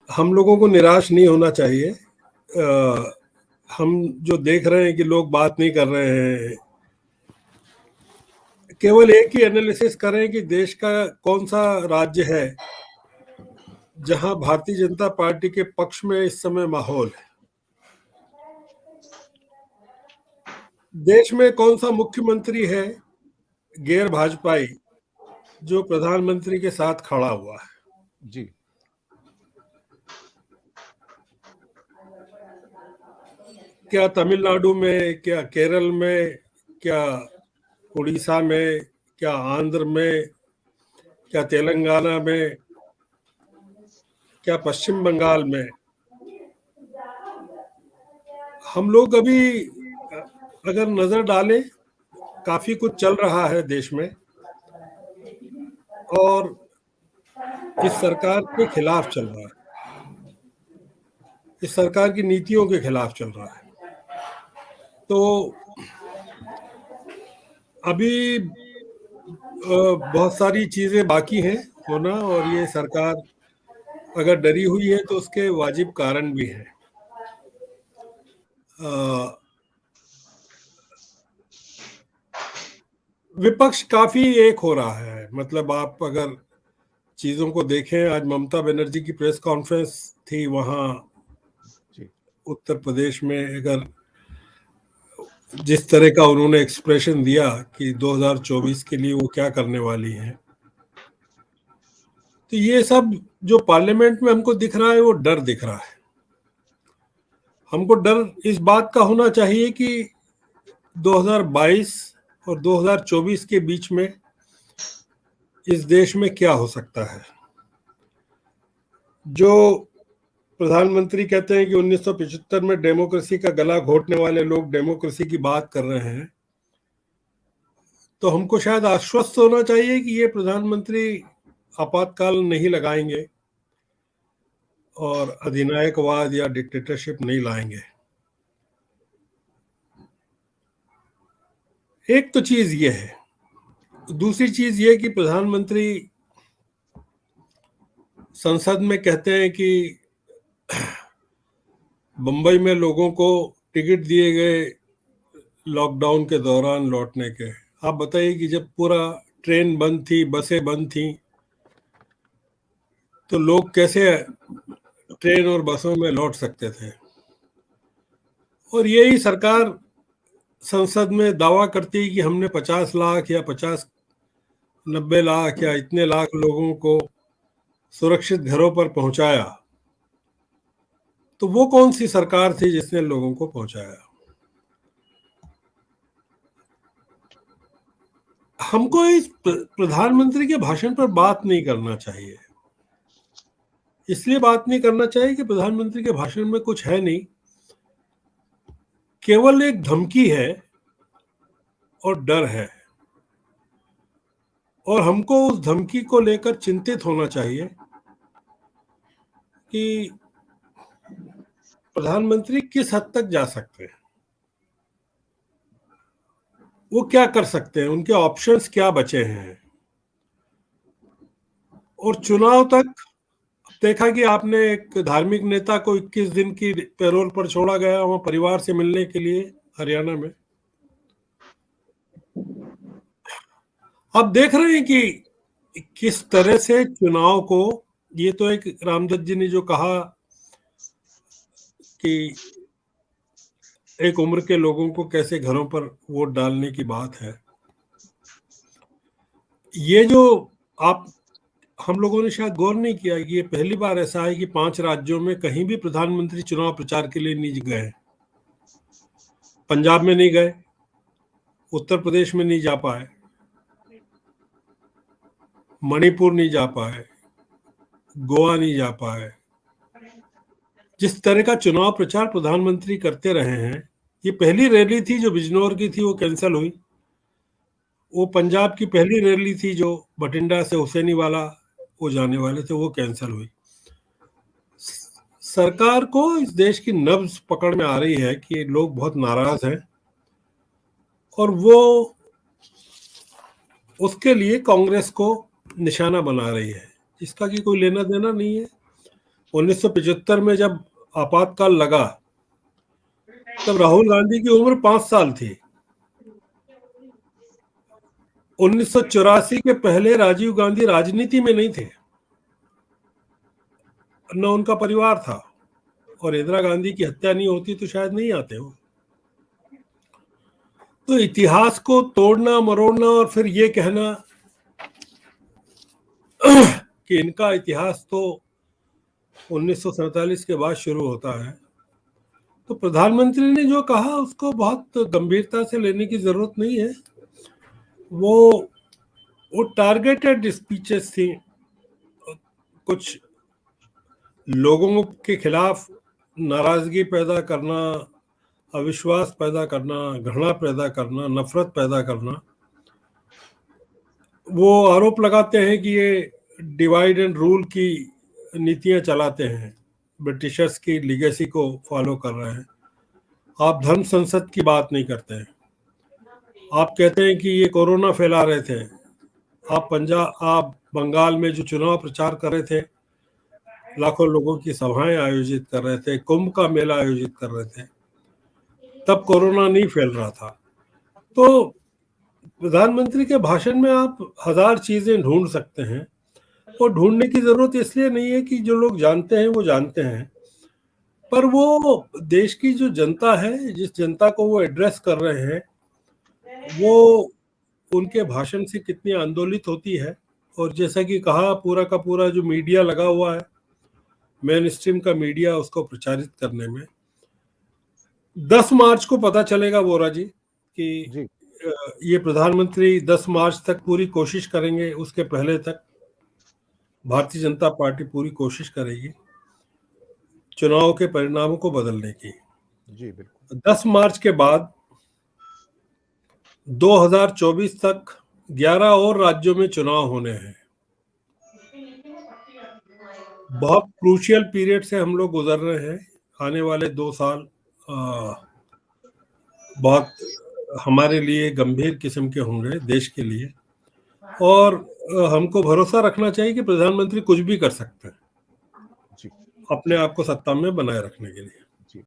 हम लोगों को निराश नहीं होना चाहिए। हम जो देख रहे हैं कि लोग बात नहीं कर रहे हैं, केवल एक ही एनालिसिस करें कि देश का कौन सा राज्य है जहां भारतीय जनता पार्टी के पक्ष में इस समय माहौल है। देश में कौन सा मुख्यमंत्री है गैर भाजपाई जो प्रधानमंत्री के साथ खड़ा हुआ है। जी। क्या तमिलनाडु में, क्या केरल में, क्या उड़ीसा में, क्या आंध्र में, क्या तेलंगाना में, क्या पश्चिम बंगाल में। हम लोग अभी अगर नजर डालें, काफी कुछ चल रहा है देश में और इस सरकार के खिलाफ चल रहा है, इस सरकार की नीतियों के खिलाफ चल रहा है। तो अभी बहुत सारी चीजें बाकी हैं होना, और ये सरकार अगर डरी हुई है तो उसके वाजिब कारण भी हैं। विपक्ष काफी एक हो रहा है। मतलब आप अगर चीजों को देखें, आज ममता बनर्जी की प्रेस कॉन्फ्रेंस थी वहां उत्तर प्रदेश में, अगर जिस तरह का उन्होंने एक्सप्रेशन दिया कि 2024 के लिए वो क्या करने वाली हैं, तो ये सब जो पार्लियामेंट में हमको दिख रहा है वो डर दिख रहा है। हमको डर इस बात का होना चाहिए कि 2022 और 2024 के बीच में इस देश में क्या हो सकता है। जो प्रधानमंत्री कहते हैं कि 1975 में डेमोक्रेसी का गला घोटने वाले लोग डेमोक्रेसी की बात कर रहे हैं, तो हमको शायद आश्वस्त होना चाहिए कि ये प्रधानमंत्री आपातकाल नहीं लगाएंगे और अधिनायकवाद या डिक्टेटरशिप नहीं लाएंगे। एक तो चीज ये है। दूसरी चीज ये कि प्रधानमंत्री संसद में कहते हैं कि बंबई में लोगों को टिकट दिए गए लॉकडाउन के दौरान लौटने के। आप बताइए कि जब पूरा ट्रेन बंद थी, बसें बंद थी, तो लोग कैसे ट्रेन और बसों में लौट सकते थे। और यही सरकार संसद में दावा करती है कि हमने 50 लाख या 90 लाख या इतने लाख लोगों को सुरक्षित घरों पर पहुंचाया। तो वो कौन सी सरकार थी जिसने लोगों को पहुंचाया? हमको इस प्रधानमंत्री के भाषण पर बात नहीं करना चाहिए। इसलिए बात नहीं करना चाहिए कि प्रधानमंत्री के भाषण में कुछ है नहीं, केवल एक धमकी है और डर है। और हमको उस धमकी को लेकर चिंतित होना चाहिए कि प्रधानमंत्री किस हद तक जा सकते हैं, वो क्या कर सकते हैं, उनके ऑप्शंस क्या बचे हैं। और चुनाव तक देखा कि आपने एक धार्मिक नेता को 21 दिन की पैरोल पर छोड़ा गया वहां परिवार से मिलने के लिए हरियाणा में। अब देख रहे हैं कि किस तरह से चुनाव को, ये तो एक रामदत्त जी ने जो कहा कि एक उम्र के लोगों को कैसे घरों पर वोट डालने की बात है, ये जो आप हम लोगों ने शायद गौर नहीं किया कि ये पहली बार ऐसा है कि 5 राज्यों में कहीं भी प्रधानमंत्री चुनाव प्रचार के लिए नहीं गए। पंजाब में नहीं गए, उत्तर प्रदेश में नहीं जा पाए, मणिपुर नहीं जा पाए, गोवा नहीं जा पाए। जिस तरह का चुनाव प्रचार प्रधानमंत्री करते रहे हैं, ये पहली रैली थी जो बिजनौर की थी, वो कैंसिल हुई। वो पंजाब की पहली रैली थी जो बठिंडा से हुसैनी वाला वो जाने वाले थे, वो कैंसिल हुई। सरकार को इस देश की नब्ज पकड़ में आ रही है कि लोग बहुत नाराज हैं और वो उसके लिए कांग्रेस को निशाना बना रही है, जिसका कि कोई लेना देना नहीं है। 1975 में जब आपातकाल लगा तब राहुल गांधी की उम्र 5 साल थी। 1984 के पहले राजीव गांधी राजनीति में नहीं थे, न उनका परिवार था, और इंदिरा गांधी की हत्या नहीं होती तो शायद नहीं आते हो। तो इतिहास को तोड़ना मरोड़ना और फिर ये कहना कि इनका इतिहास तो 1947 के बाद शुरू होता है, तो प्रधानमंत्री ने जो कहा उसको बहुत गंभीरता से लेने की जरूरत नहीं है। वो टारगेटेड स्पीचेस थी, कुछ लोगों के खिलाफ नाराजगी पैदा करना, अविश्वास पैदा करना, घृणा पैदा करना, नफरत पैदा करना। वो आरोप लगाते हैं कि ये डिवाइड एंड रूल की नीतियां चलाते हैं, ब्रिटिशर्स की लीगेसी को फॉलो कर रहे हैं। आप धर्म संसद की बात नहीं करते हैं। आप कहते हैं कि ये कोरोना फैला रहे थे। आप बंगाल में जो चुनाव प्रचार कर रहे थे, लाखों लोगों की सभाएं आयोजित कर रहे थे, कुंभ का मेला आयोजित कर रहे थे, तब कोरोना नहीं फैल रहा था। तो प्रधानमंत्री के भाषण में आप हजार चीजें ढूंढ सकते हैं, और ढूंढने की जरूरत इसलिए नहीं है कि जो लोग जानते हैं वो जानते हैं, पर वो देश की जो जनता है, जिस जनता को वो एड्रेस कर रहे हैं, वो उनके भाषण से कितनी आंदोलित होती है। और जैसा कि कहा, पूरा का पूरा जो मीडिया लगा हुआ है, मेन स्ट्रीम का मीडिया, उसको प्रचारित करने में। 10 मार्च को पता चलेगा वोरा जी कि ये प्रधानमंत्री 10 मार्च तक पूरी कोशिश करेंगे, उसके पहले तक भारतीय जनता पार्टी पूरी कोशिश करेगी चुनाव के परिणामों को बदलने की। जी बिल्कुल। 10 मार्च के बाद 2024 तक 11 और राज्यों में चुनाव होने हैं। बहुत क्रूशियल पीरियड से हम लोग गुजर रहे हैं। आने वाले 2 साल बहुत हमारे लिए गंभीर किस्म के होंगे देश के लिए, और हमको भरोसा रखना चाहिए कि प्रधानमंत्री कुछ भी कर सकते हैं अपने आप को सत्ता में बनाए रखने के लिए।